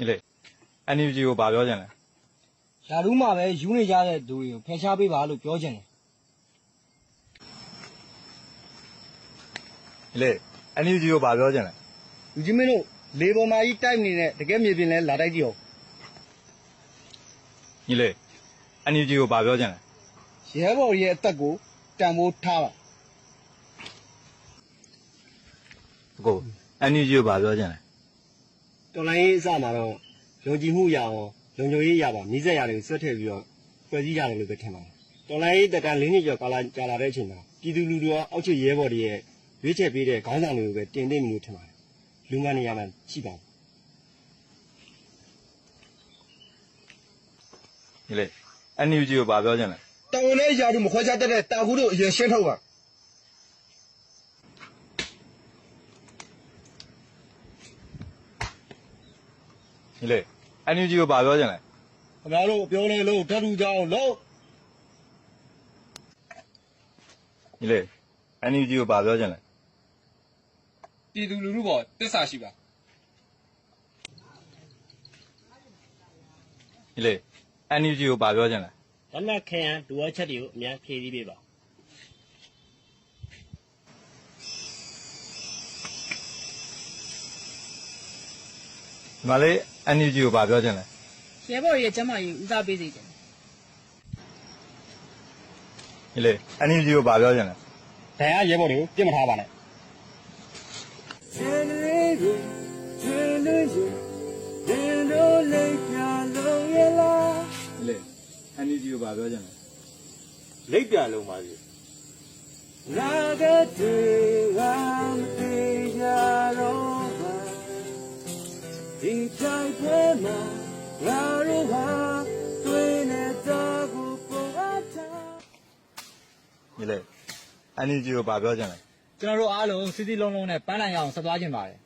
你嘞，NUG ကိုဘာပြောချင်လဲ ရာထူးမှာပဲယူနေကြတဲ့သူတွေကိုဖယ်ရှားပေးပါလို့ပြောချင်တယ် 你嘞 NUG ကိုဘာပြောချင်လဲ လူကြီးမင်းတို့လေပေါ်မှာကြီးတိုက်နေတဲ့တကယ်မြေပြင်လဲလာတိုက်ကြည့်အောင် 你嘞 NUG ကိုဘာပြောချင်လဲ ရဲဘော်ရဲ့အသက်ကိုတန်ဖိုးထားပါ အကို NUG ကိုဘာပြောချင်လဲ တော်လိုင်းရေးအစမှာတော့ယုံကြည်မှုရအောင်လုံခြုံရေးရပါမိစက်ရတယ်ဆွတ်ထည့်ပြီးတော့ဖွဲ့စည်းရတယ်လို့ပဲထင်ပါတယ်တော်လိုင်းရေးတက်တန်၄နှစ်ကျော်ကာလကြာလာတဲ့အချိန်မှာပြည်သူလူထုကအောက်ခြေရဲဘော်တွေရဲ့ရွေးချယ်ပေးတဲ့ခေါင်းဆောင်တွေကိုပဲတင်သိမှုလို့ထင်ပါတယ်လူငန်းနေရာမှာရှိပါဘူး 你嘞 NUG ကိုဘာပြောချင်လဲ တာဝန်နဲ့ရာထူးမခွဲခြားတတ်တဲ့တာကူတို့အရင်ရှင်းထုတ်ပါ 你嘞 NUG ကိုဘာပြောချင်လဲ ခင်ဗျားတို့ပြောနေလို့ဓာတ်ထူကြအောင်လို့ 你嘞 NUG ကိုဘာပြောချင်လဲ ပြည်သူလူထုပေါ်တစ္ဆာရှိပါ 你嘞 NUG ကိုဘာပြောချင်လဲ လက်နက်ခဲယံဒူဝချက်တွေကိုအများဖြည့်ဆည်းပေးပါ ဒီမှာလေး NUG ကိုဘာပြောချင်လဲ ရဲဘော်ရဲ့ကျမကြီးဦးစားပေးစေတယ် 你嘞 NUG ကိုဘာပြောချင်လဲ ဒဏ်ရာရဲဘော်တွေကိုပြစ်မထားပါနဲ့ 你嘞 NUG ကိုဘာပြောချင်လဲ လိပ်ပြလုံးပါပြီ လာကတေကမတေကြတော့ပါဒီတိုင်းပွဲမှာငါတို့ဟာတွေ့နေတာကိုပုံအပ်တာ 你嘞 NUG ကိုဘာပြောချင်လဲ ကျွန်တော်တို့အားလုံးစီစီလုံးလုံးနဲ့ပန်းနိုင်ရအောင်ဆက်သွားခြင်းပါတယ်